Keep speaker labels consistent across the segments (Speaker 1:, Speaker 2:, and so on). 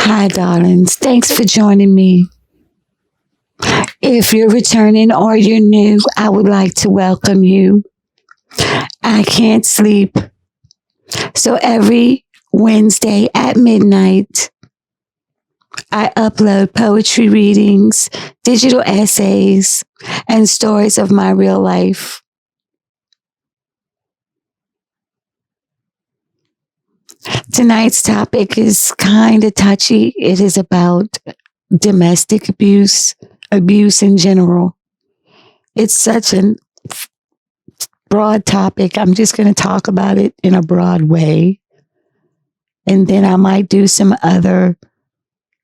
Speaker 1: Hi, darlings. Thanks for joining me. If you're returning or you're new, I would like to welcome you. I can't sleep. So every Wednesday at midnight, I upload poetry readings, digital essays, and stories of my real life. Tonight's topic is kind of touchy. It is about domestic abuse in general. It's such a broad topic. I'm just going to talk about it in a broad way. And then I might do some other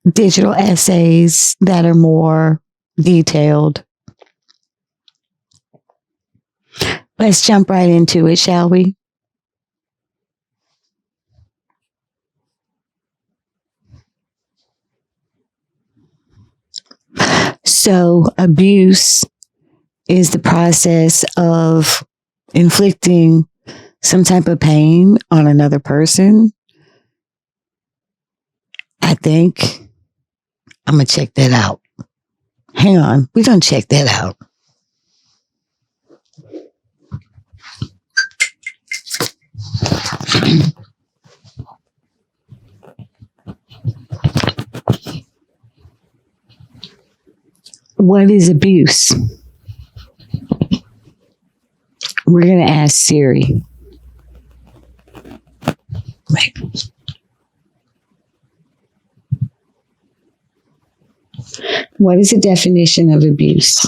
Speaker 1: digital essays that are more detailed. Let's jump right into it, shall we? So, abuse is the process of inflicting some type of pain on another person. I think I'm going to check that out. Hang on. We're going to check that out. What is abuse? We're going to ask Siri. Wait. What is the definition of abuse?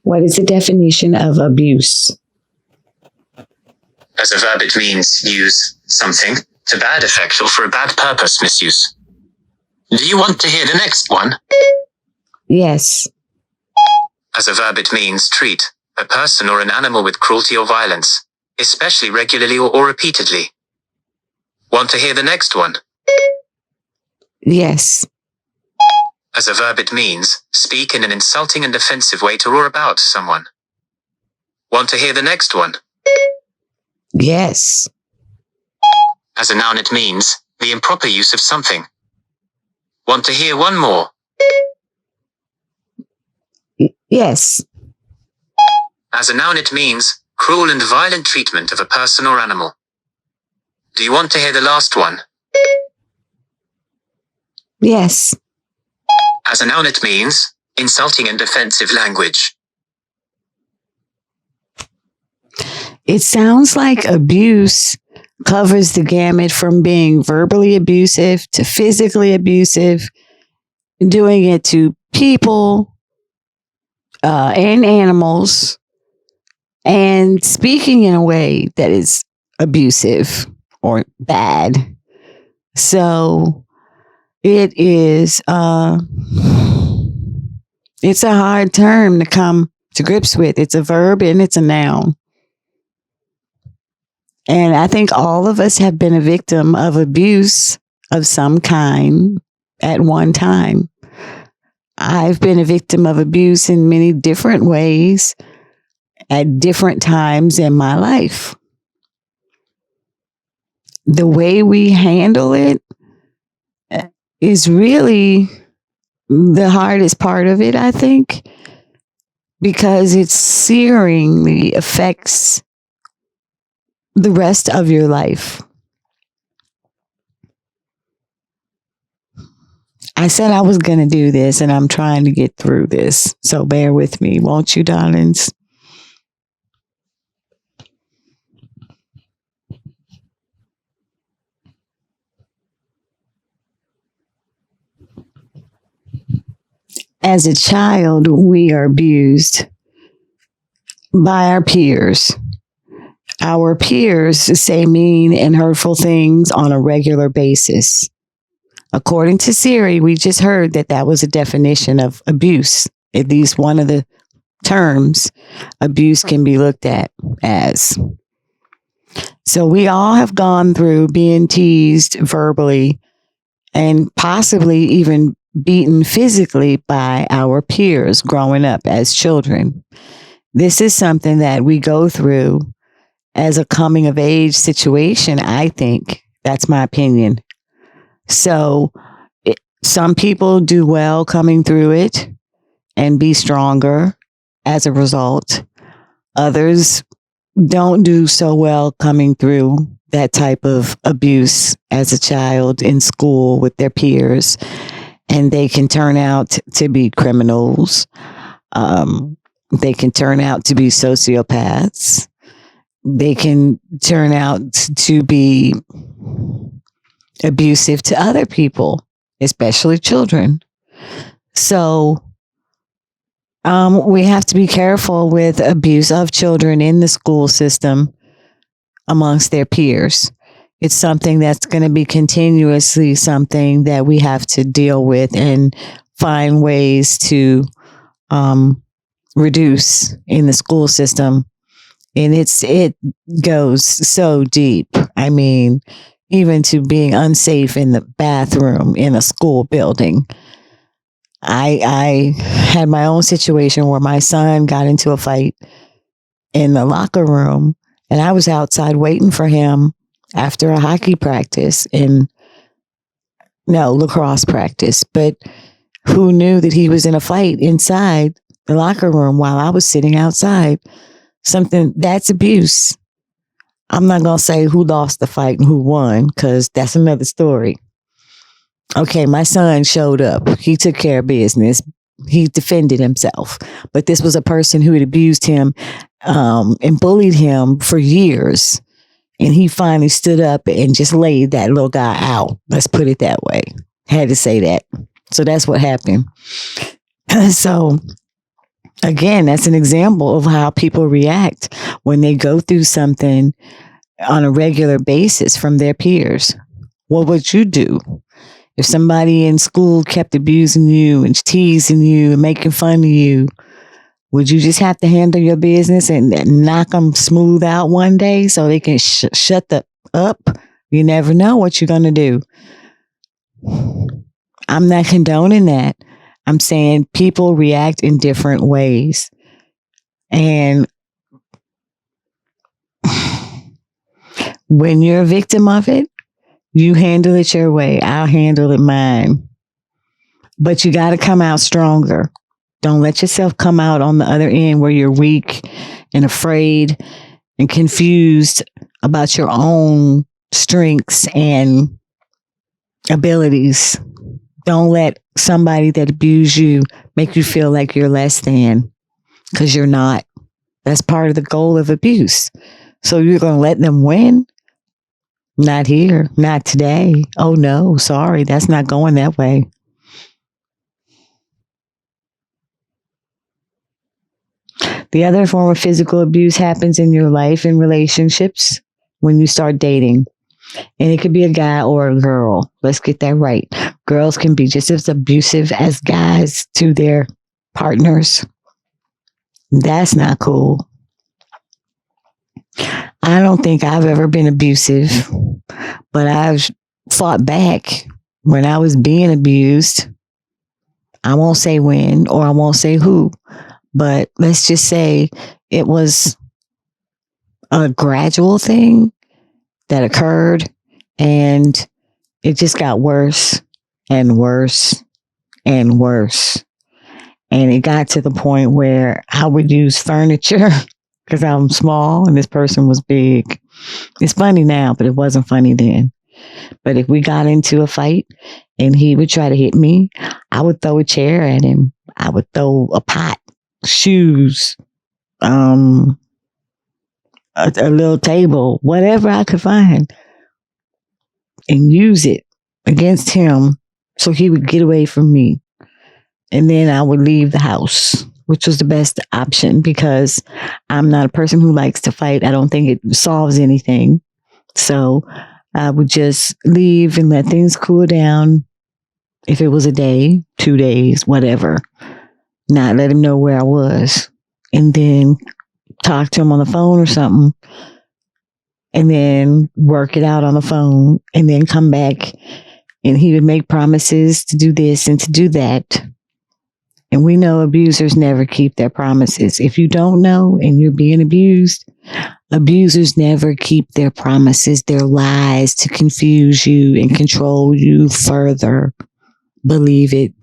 Speaker 1: What is the definition of abuse?
Speaker 2: As a verb, it means use something to bad effect or for a bad purpose, misuse. Do you want to hear the next one?
Speaker 1: Yes.
Speaker 2: As a verb, it means treat a person or an animal with cruelty or violence, especially regularly or repeatedly. Want to hear the next one?
Speaker 1: Yes.
Speaker 2: As a verb, it means speak in an insulting and offensive way to or about someone. Want to hear the next one?
Speaker 1: Yes.
Speaker 2: As a noun, it means the improper use of something. Want to hear one more?
Speaker 1: Yes.
Speaker 2: As a noun, it means cruel and violent treatment of a person or animal. Do you want to hear the last one?
Speaker 1: Yes.
Speaker 2: As a noun, it means insulting and offensive language.
Speaker 1: It sounds like abuse covers the gamut from being verbally abusive to physically abusive, doing it to people and animals, and speaking in a way that is abusive or bad. So it is it's a hard term to come to grips with. It's a verb and it's a noun. And I think all of us have been a victim of abuse of some kind at one time. I've been a victim of abuse in many different ways at different times in my life. The way we handle it is really the hardest part of it, I think, because it searingly affects the rest of your life. I said I was going to do this, and I'm trying to get through this. So bear with me, won't you, darlings? As a child, we are abused by our peers. Our peers say mean and hurtful things on a regular basis. According to Siri, we just heard that that was a definition of abuse. At least one of the terms abuse can be looked at as. So we all have gone through being teased verbally and possibly even beaten physically by our peers growing up as children. This is something that we go through as a coming of age situation, I think. That's my opinion. So some people do well coming through it and be stronger as a result. Others don't do so well coming through that type of abuse as a child in school with their peers, and they can turn out to be criminals. They can turn out to be sociopaths. They can turn out to be abusive to other people, especially children. So we have to be careful with abuse of children in the school system amongst their peers. It's something that's going to be continuously something that we have to deal with and find ways to reduce in the school system. And it goes so deep. I mean, even to being unsafe in the bathroom in a school building. I had my own situation where my son got into a fight in the locker room, and I was outside waiting for him after a hockey practice lacrosse practice. But who knew that he was in a fight inside the locker room while I was sitting outside? Something that's abuse. I'm not going to say who lost the fight and who won, because that's another story. Okay, my son showed up. He took care of business. He defended himself. But this was a person who had abused him and bullied him for years. And he finally stood up and just laid that little guy out. Let's put it that way. Had to say that. So that's what happened. So again, that's an example of how people react when they go through something on a regular basis from their peers. What would you do if somebody in school kept abusing you and teasing you and making fun of you? Would you just have to handle your business and knock them smooth out one day so they can shut up? You never know what you're going to do. I'm not condoning that. I'm saying people react in different ways. And when you're a victim of it, you handle it your way. I'll handle it mine. But you got to come out stronger. Don't let yourself come out on the other end where you're weak and afraid and confused about your own strengths and abilities. Don't let somebody that abused you make you feel like you're less than, because you're not. That's part of the goal of abuse. So you're going to let them win? Not here, not today. Oh no, sorry, that's not going that way. The other form of physical abuse happens in your life in relationships when you start dating. And it could be a guy or a girl. Let's get that right. Girls can be just as abusive as guys to their partners. That's not cool. I don't think I've ever been abusive, but I've fought back when I was being abused. I won't say when or I won't say who, but let's just say it was a gradual thing that occurred, and it just got worse and worse and worse. And it got to the point where I would use furniture because I'm small and this person was big. It's funny now, but it wasn't funny then. But if we got into a fight and he would try to hit me, I would throw a chair at him. I would throw a pot, shoes, a little table, whatever I could find, and use it against him so he would get away from me. And then I would leave the house, which was the best option because I'm not a person who likes to fight. I don't think it solves anything. So I would just leave and let things cool down. If it was a day, 2 days, whatever, not let him know where I was, and then talk to him on the phone or something, and then work it out on the phone, and then come back, and he would make promises to do this and to do that. And we know abusers never keep their promises. If you don't know and you're being abused, Abusers never keep their promises, their lies to confuse you and control you further. Believe it.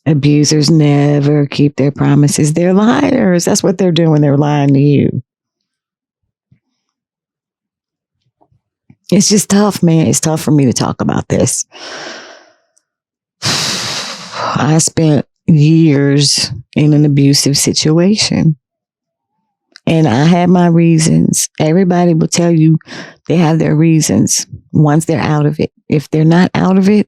Speaker 1: Abusers never keep their promises. They're liars. That's what they're doing. They're lying to you. It's just tough, man. It's tough for me to talk about this. I spent years in an abusive situation. And I had my reasons. Everybody will tell you they have their reasons once they're out of it. If they're not out of it,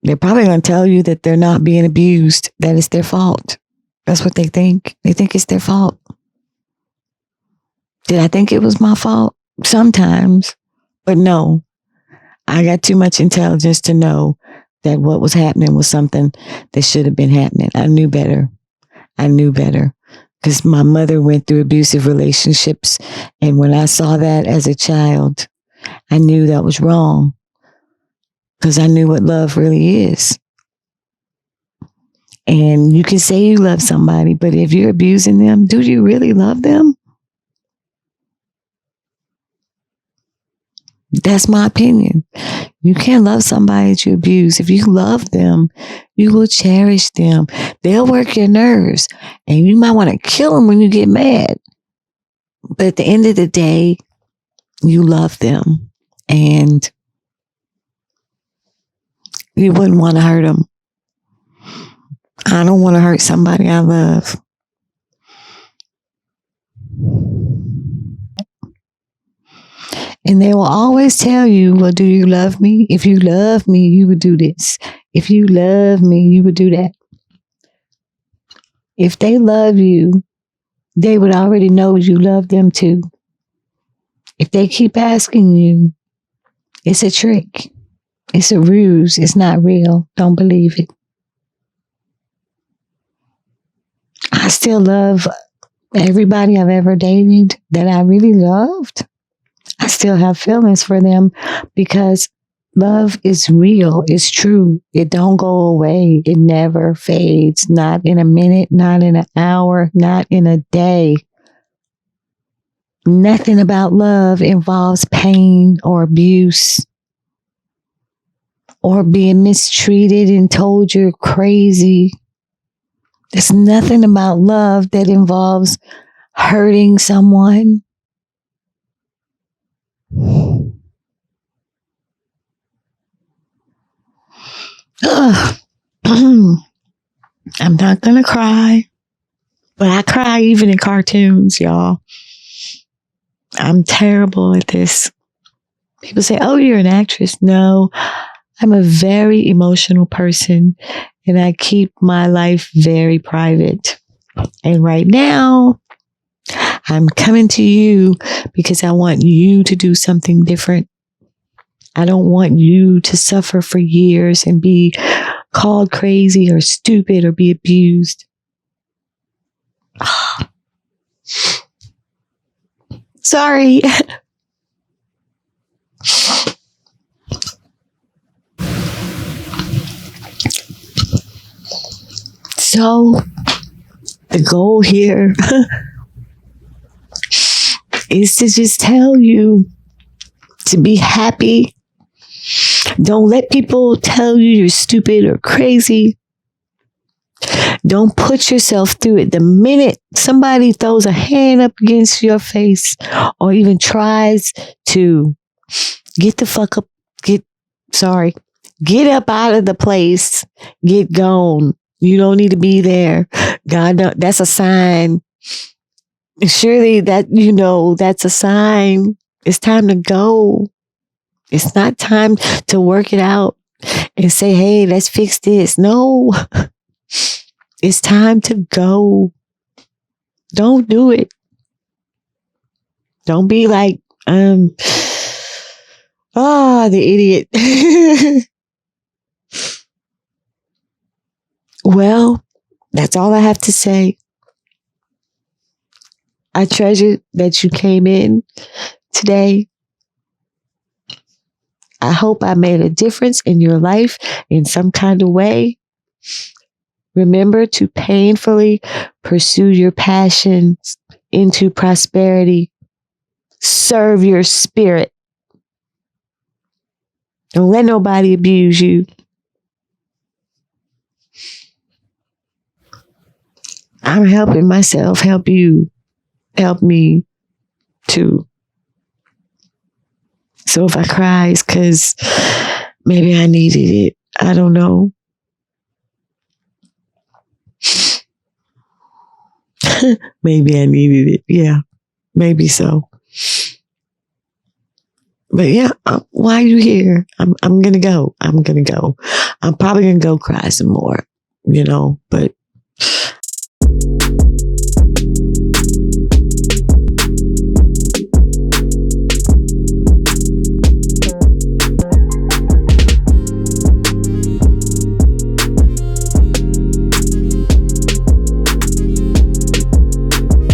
Speaker 1: they're probably going to tell you that they're not being abused, that it's their fault. That's what they think. They think it's their fault. Did I think it was my fault? Sometimes. But no, I got too much intelligence to know that what was happening was something that should have been happening. I knew better. Because my mother went through abusive relationships. And when I saw that as a child, I knew that was wrong. Because I knew what love really is. And you can say you love somebody, but if you're abusing them, do you really love them? That's my opinion. You can't love somebody that you abuse. If you love them, you will cherish them. They'll work your nerves. And you might want to kill them when you get mad. But at the end of the day, you love them. And you wouldn't want to hurt them. I don't want to hurt somebody I love. And they will always tell you, well, do you love me? If you love me, you would do this. If you love me, you would do that. If they love you, they would already know you love them too. If they keep asking you, it's a trick. It's a ruse. It's not real. Don't believe it. I still love everybody I've ever dated that I really loved. I still have feelings for them because love is real. It's true. It don't go away. It never fades. Not in a minute, not in an hour, not in a day. Nothing about love involves pain or abuse or being mistreated and told you're crazy. There's nothing about love that involves hurting someone. I'm not gonna cry, but I cry even in cartoons, y'all. I'm terrible at this. People say, oh, you're an actress. No, I'm a very emotional person and I keep my life very private. And right now, I'm coming to you because I want you to do something different. I don't want you to suffer for years and be called crazy or stupid or be abused. Sorry. So, the goal here is to just tell you to be happy. Don't let people tell you you're stupid or crazy. Don't put yourself through it. The minute somebody throws a hand up against your face or even tries to get the fuck up, get up out of the place, get gone. You don't need to be there. God, that's a sign. Surely that's a sign. It's time to go. It's not time to work it out and say, hey, let's fix this. No, it's time to go. Don't do it. Don't be like, the idiot. Well, that's all I have to say. I treasure that you came in today. I hope I made a difference in your life in some kind of way. Remember to painfully pursue your passions into prosperity. Serve your spirit. Don't let nobody abuse you. I'm helping myself. Help you. Help me too. So if I cry, it's because maybe I needed it. I don't know. Maybe I needed it. Yeah, maybe so. But yeah, why are you here? I'm going to go. I'm going to go. I'm probably going to go cry some more, but